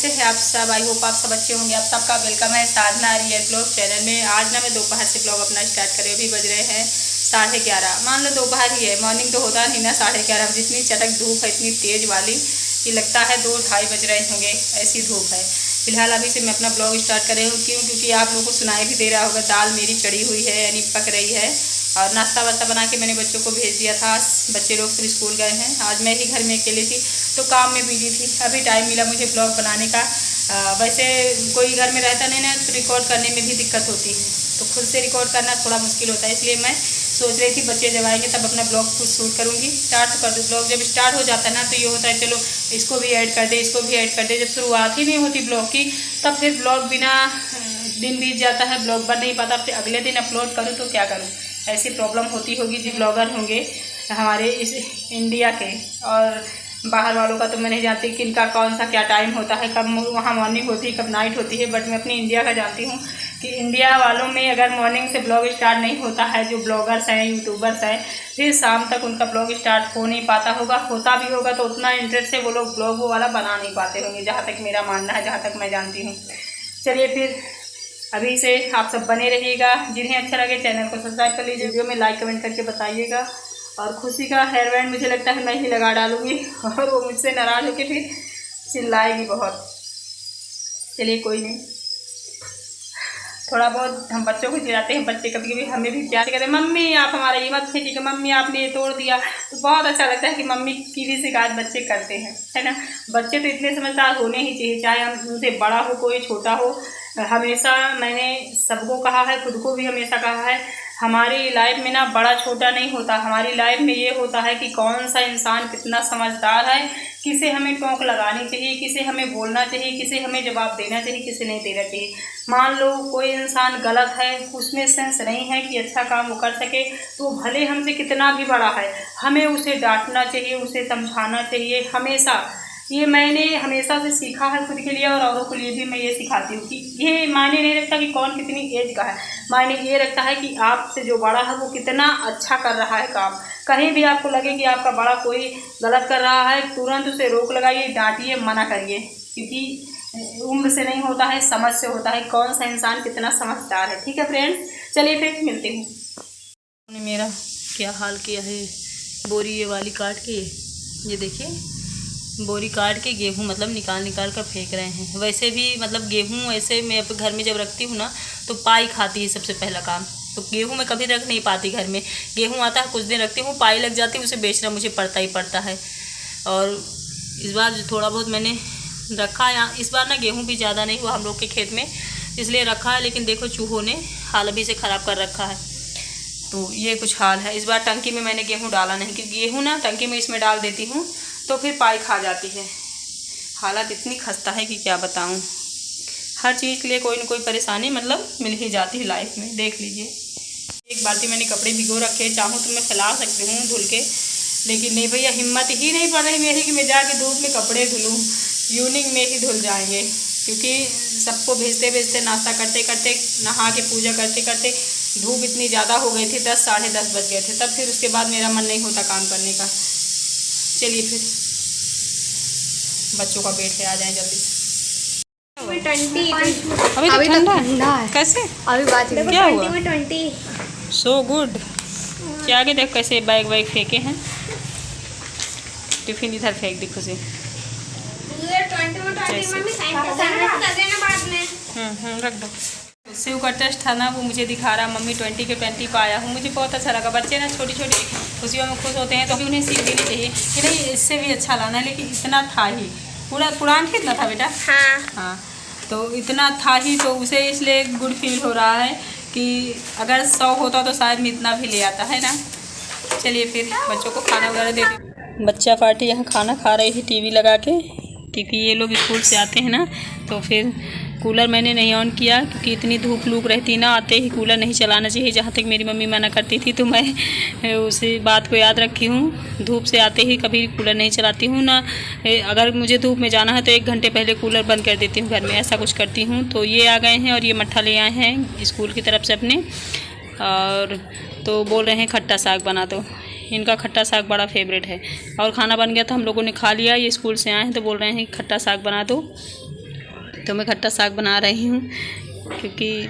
कैसे हैं आप सब? आई होप आप सब अच्छे होंगे। आप सबका वेलकम है साधना रियल ब्लॉग चैनल में। आज ना मैं दोपहर से ब्लॉग अपना स्टार्ट करें। अभी बज रहे हैं 11:30। मान लो दोपहर ही है, मॉर्निंग तो होता नहीं ना 11:30 बजे। इतनी चटक धूप है, इतनी तेज़ वाली कि लगता है 2-2:30 बज रहे होंगे, ऐसी धूप है। फिलहाल अभी से मैं अपना ब्लॉग स्टार्ट कर रही हूँ। क्योंकि आप लोगों को सुनाई भी दे रहा होगा, दाल मेरी चढ़ी हुई है यानी पक रही है। और नाश्ता वास्ता बना के मैंने बच्चों को भेज दिया था। बच्चे लोग सब स्कूल गए हैं। आज मैं ही घर में अकेली थी तो काम में बिजी थी। अभी टाइम मिला मुझे ब्लॉग बनाने का। वैसे कोई घर में रहता नहीं ना तो रिकॉर्ड करने में भी दिक्कत होती है, तो खुद से रिकॉर्ड करना थोड़ा मुश्किल होता है। इसलिए मैं सोच रही थी बच्चे जब आएंगे तब अपना ब्लॉग खुद शूट करूँगी। स्टार्ट तो कर दूँ। ब्लॉग जब स्टार्ट हो जाता है ना तो ये होता है चलो इसको भी ऐड कर दे, इसको भी ऐड कर दे। जब शुरुआत ही नहीं होती ब्लॉग की तब फिर ब्लॉग बिना दिन बीत जाता है, ब्लॉग बन नहीं पाता। फिर अगले दिन अपलोड करूँ तो क्या करूँ, ऐसी प्रॉब्लम होती होगी। जो ब्लॉगर होंगे हमारे इस इंडिया के और बाहर वालों का तो मैं नहीं जानती कि इनका कौन सा क्या टाइम होता है, कब वहाँ मॉर्निंग होती है कब नाइट होती है। बट मैं अपनी इंडिया का जानती हूँ कि इंडिया वालों में अगर मॉर्निंग से ब्लॉग स्टार्ट नहीं होता है, जो ब्लॉगर्स हैं यूट्यूबर्स हैं, फिर शाम तक उनका ब्लॉग स्टार्ट हो नहीं पाता होगा। होता भी होगा तो उतना इंटरेस्ट से वो लोग ब्लॉग वो वाला बना नहीं पाते होंगे, जहाँ तक मेरा मानना है, जहाँ तक मैं जानती हूँ। चलिए फिर अभी से आप सब बने रहिएगा। जिन्हें अच्छा लगे चैनल को सब्सक्राइब कर लीजिए, वीडियो में लाइक कमेंट करके बताइएगा। और खुशी का हेयर बैंड मुझे लगता है मैं ही लगा डालूँगी और वो मुझसे नाराज़ होकर फिर चिल्लाएगी बहुत। चलिए कोई नहीं, थोड़ा बहुत हम बच्चों को चिल्लाते हैं। बच्चे कभी कभी हमें भी प्यार कहते हैं, मम्मी आप हमारा ये मत फेंकिएगा, मम्मी आपने ये तोड़ दिया। तो बहुत अच्छा लगता है कि मम्मी की भी शिकायत बच्चे करते हैं, है ना। बच्चे तो इतने समझदार होने ही चाहिए, चाहे हम उनसे बड़ा हो कोई छोटा हो। हमेशा मैंने सबको कहा है, खुद को भी हमेशा कहा है, हमारी लाइफ में ना बड़ा छोटा नहीं होता। हमारी लाइफ में ये होता है कि कौन सा इंसान कितना समझदार है, किसे हमें टोक लगानी चाहिए, किसे हमें बोलना चाहिए, किसे हमें जवाब देना चाहिए, किसे नहीं देना चाहिए। मान लो कोई इंसान गलत है, उसमें सेंस नहीं है कि अच्छा काम वो कर सके, तो भले हमसे कितना भी बड़ा है, हमें उसे डांटना चाहिए, उसे समझाना चाहिए हमेशा। ये मैंने हमेशा से सीखा है खुद के लिए और औरों के लिए भी मैं ये सिखाती हूँ कि ये मायने नहीं रखता कि कौन कितनी एज का है, मायने ये रखता है कि आपसे जो बड़ा है वो कितना अच्छा कर रहा है काम। कहीं भी आपको लगे कि आपका बड़ा कोई गलत कर रहा है, तुरंत उसे रोक लगाइए, डांटिए, मना करिए। क्योंकि उम्र से नहीं होता है, समझ से होता है कौन सा इंसान कितना समझदार है। ठीक है फ्रेंड्स, चलिए फिर मिलते हूँ। मेरा क्या हाल किया है, बोरी ये वाली काट के, ये देखिए बोरी काट के गेहूँ मतलब निकाल कर फेंक रहे हैं। वैसे भी मतलब गेहूँ ऐसे मैं घर में जब रखती हूँ ना तो पाई खाती है सबसे पहला काम। तो गेहूँ मैं कभी रख नहीं पाती घर में। गेहूँ आता है कुछ दिन रखती हूँ, पाई लग जाती है, उसे बेचना मुझे पड़ता ही पड़ता है। और इस बार थोड़ा बहुत मैंने रखा यहाँ। इस बार ना गेहूँ भी ज़्यादा नहीं हुआ हम लोग के खेत में, इसलिए रखा है। लेकिन देखो चूहों ने हाल अभी से ख़राब कर रखा है, तो ये कुछ हाल है। इस बार टंकी में मैंने गेहूँ डाला नहीं, क्योंकि गेहूँ ना टंकी में इसमें डाल देती हूँ तो फिर पाई खा जाती है। हालत इतनी खस्ता है कि क्या बताऊँ। हर चीज़ के लिए कोई ना कोई परेशानी मतलब मिल ही जाती है लाइफ में। देख लीजिए, एक बाल्टी मैंने कपड़े भिगो रखे, चाहूँ तो मैं फैला सकती हूँ धुल के, लेकिन नहीं भैया, हिम्मत ही नहीं पड़ रही मेरी कि मैं जाके धूप में कपड़े धुलूँ। इवनिंग में ही धुल जाएंगे, क्योंकि सबको भेजते भेजते, नाश्ता करते करते, नहा के पूजा करते करते धूप इतनी ज़्यादा हो गई थी, 10 साढ़े 10 बज गए थे। तब फिर उसके बाद मेरा मन नहीं होता काम करने का। चलिए फिर बच्चों का वेट है, आ जाए जल्दी से। अभी तो ठंडा है। कैसे अभी बात क्या हुआ? 20 सो गुड। क्या आगे देख कैसे बैग वैग फेंके हैं। टिफिन इधर फेंक दी खुशी। रख दो। शिव का टेस्ट था ना, वो मुझे दिखा रहा, मम्मी 20 के 20 पाया हूँ। मुझे बहुत अच्छा लगा। बच्चे ना छोटी छोटी खुशियों में खुश होते हैं, तो भी उन्हें सीख देनी चाहिए कि नहीं इससे भी अच्छा लाना है। लेकिन इतना था ही, पूरा पुरान कितना था बेटा? हाँ, तो इतना था ही, तो उसे इसलिए गुड फील हो रहा है कि अगर 100 होता तो शायद मैं इतना भी ले आता, है ना। चलिए फिर बच्चों को खाना वगैरह दे दी। बच्चा पार्टी यहाँ खाना खा रही थी टीवी लगा के, क्योंकि ये लोग स्कूल से आते हैं ना। तो फिर कूलर मैंने नहीं ऑन किया, क्योंकि इतनी धूप लूक रहती ना, आते ही कूलर नहीं चलाना चाहिए। जहाँ तक मेरी मम्मी मना करती थी तो मैं उसी बात को याद रखी हूँ। धूप से आते ही कभी कूलर नहीं चलाती हूँ ना। अगर मुझे धूप में जाना है तो 1 घंटे पहले कूलर बंद कर देती हूँ घर में, ऐसा कुछ करती हूँ। तो ये आ गए हैं और ये मट्ठा ले आए हैं स्कूल की तरफ से अपने, और तो बोल रहे हैं खट्टा साग बना दो। इनका खट्टा साग बड़ा फेवरेट है। और खाना बन गया था, हम लोगों ने खा लिया। ये स्कूल से आए हैं तो बोल रहे हैं खट्टा साग बना दो। तो मैं खट्टा साग बना रही हूँ, क्योंकि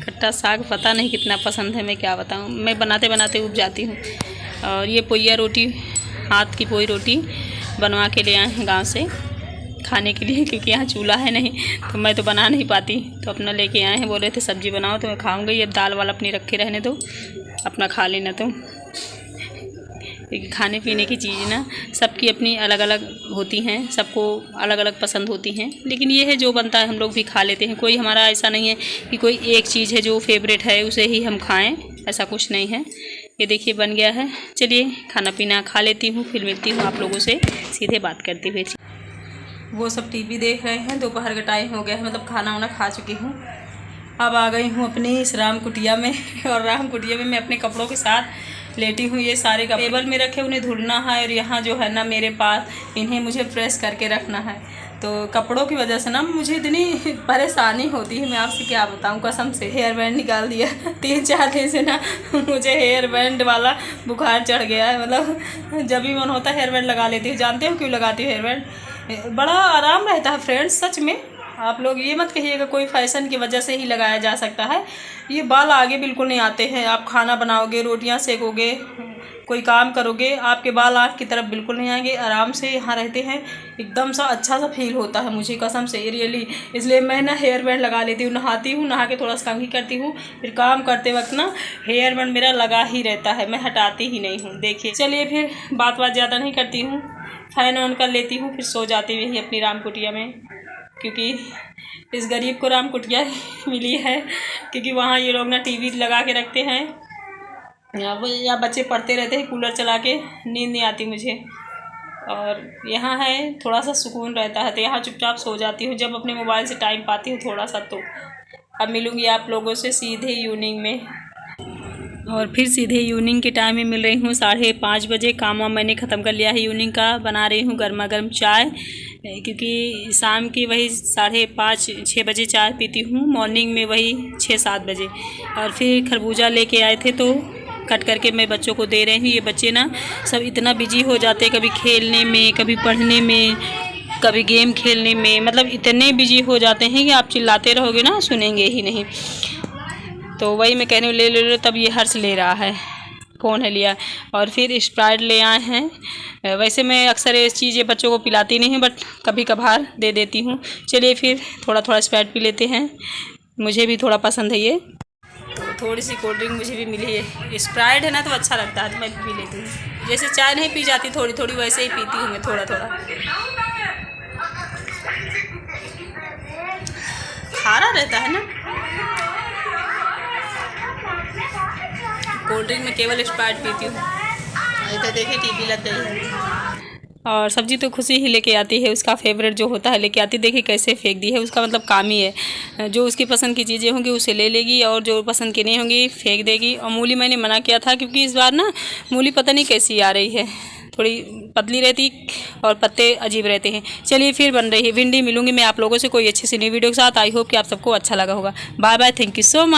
खट्टा साग पता नहीं कितना पसंद है, मैं क्या बताऊँ, मैं बनाते बनाते उब जाती हूँ। और ये पोइया रोटी, हाथ की पोई रोटी बनवा के ले आए हैं गाँव से खाने के लिए, क्योंकि यहाँ चूल्हा है नहीं तो मैं तो बना नहीं पाती, तो अपना लेके आए हैं। बोल रहे थे सब्ज़ी बनाओ तो मैं खाऊंगी, ये दाल वाला अपनी रखे रहने दो, अपना खा लेना तुम। क्योंकि खाने पीने की चीज़ ना सबकी अपनी अलग अलग होती हैं, सबको अलग अलग पसंद होती हैं, लेकिन ये है जो बनता है हम लोग भी खा लेते हैं। कोई हमारा ऐसा नहीं है कि कोई एक चीज़ है जो फेवरेट है उसे ही हम खाएँ, ऐसा कुछ नहीं है। ये देखिए बन गया है, चलिए खाना पीना खा लेती हूँ, फिर मिलती हूँ आप लोगों से सीधे बात करते हुए। वो सब टीवी देख रहे हैं, दोपहर का टाइम हो गया है, मतलब खाना वाना खा चुकी हूँ। अब आ गई हूँ अपनी इस राम कुटिया में, और राम कुटिया में मैं अपने कपड़ों के साथ लेटी हूँ। ये सारे टेबल में रखे, उन्हें धुलना है, और यहाँ जो है ना मेरे पास इन्हें मुझे प्रेस करके रखना है। तो कपड़ों की वजह से ना मुझे इतनी परेशानी होती है, मैं आपसे क्या बताऊँ, कसम से। हेयर बैंड निकाल दिया 3-4 दिन से ना मुझे हेयर बैंड वाला बुखार चढ़ गया है, मतलब जब भी मन होता है हेयर बैंड लगा लेती हूँ। जानते हो क्यों लगाती हूँ हेयर बैंड? बड़ा आराम रहता है फ्रेंड्स, सच में। आप लोग ये मत कहिएगा कोई फैशन की वजह से ही लगाया जा सकता है। ये बाल आगे बिल्कुल नहीं आते हैं। आप खाना बनाओगे, रोटियां सेकोगे, कोई काम करोगे, आपके बाल आँख की तरफ बिल्कुल नहीं आएंगे। आराम से यहाँ रहते हैं, एकदम सा अच्छा सा फील होता है मुझे, कसम से रियली। इसलिए मैं ना हेयर बैंड लगा लेती हूँ, नहाती हूँ, नहा के थोड़ा सा कंघी करती हूँ, फिर काम करते वक्त ना हेयर बैंड मेरा लगा ही रहता है, मैं हटाती ही नहीं हूँ। देखिए चलिए फिर बात ज़्यादा नहीं करती हूँ, फैन ऑन कर लेती हूँ, फिर सो जाती हुई अपनी राम कुटिया में। क्योंकि इस गरीब को राम कुटिया मिली है, क्योंकि वहाँ ये लोग ना टीवी लगा के रखते हैं, या बच्चे पढ़ते रहते हैं कूलर चला के, नींद नहीं आती मुझे। और यहाँ है थोड़ा सा सुकून रहता है, तो यहाँ चुपचाप सो जाती हूँ जब अपने मोबाइल से टाइम पाती हूँ थोड़ा सा। तो अब मिलूँगी आप लोगों से सीधे इवनिंग में, और फिर सीधे इवनिंग के टाइम में मिल रही हूँ 5:30 बजे। काम वाम मैंने ख़त्म कर लिया है इवनिंग का, बना रही हूँ गर्मा गर्म चाय, क्योंकि शाम की वही 5:30-6 बजे चाय पीती हूँ, मॉर्निंग में वही 6-7 बजे। और फिर खरबूजा लेके आए थे तो कट करके मैं बच्चों को दे रही हूँ। ये बच्चे ना सब इतना बिजी हो जाते हैं, कभी खेलने में, कभी पढ़ने में, कभी गेम खेलने में, मतलब इतने बिजी हो जाते हैं कि आप चिल्लाते रहोगे ना सुनेंगे ही नहीं। तो वही मैं कहने ले लो, तब ये हर्ष ले रहा है, फ़ोन है लिया। और फिर स्प्राइट ले आए हैं। वैसे मैं अक्सर ये चीज़ें बच्चों को पिलाती नहीं हूँ, बट कभी कभार दे देती हूँ। चलिए फिर थोड़ा थोड़ा स्प्राइट पी लेते हैं, मुझे भी थोड़ा पसंद है ये। तो थोड़ी सी कोल्ड ड्रिंक मुझे भी मिली है, स्प्राइट है ना तो अच्छा लगता है, तो मैं पी लेती हूँ। जैसे चाय नहीं पी जाती थोड़ी थोड़ी, वैसे ही पीती हूँ मैं थोड़ा थोड़ा। खारा रहता है ना कोल्ड ड्रिंक में, केवल स्प्राइट पीती हूँ। इधर देखिए टीवी लग गई है। और सब्जी तो खुशी ही लेके आती है, उसका फेवरेट जो होता है लेके आती। देखिए कैसे फेंक दी है, उसका मतलब काम ही है, जो उसकी पसंद की चीज़ें होंगी उसे ले लेगी, और जो पसंद की नहीं होंगी फेंक देगी। और मूली मैंने मना किया था, क्योंकि इस बार ना मूली पता नहीं कैसी आ रही है, थोड़ी पतली रहती और पत्ते अजीब रहते हैं। चलिए फिर बन रही है भिंडी। मिलूंगी मैं आप लोगों से कोई अच्छी सी नई वीडियो के साथ। आई होप कि आप सबको अच्छा लगा होगा। Bye bye, thank you so much.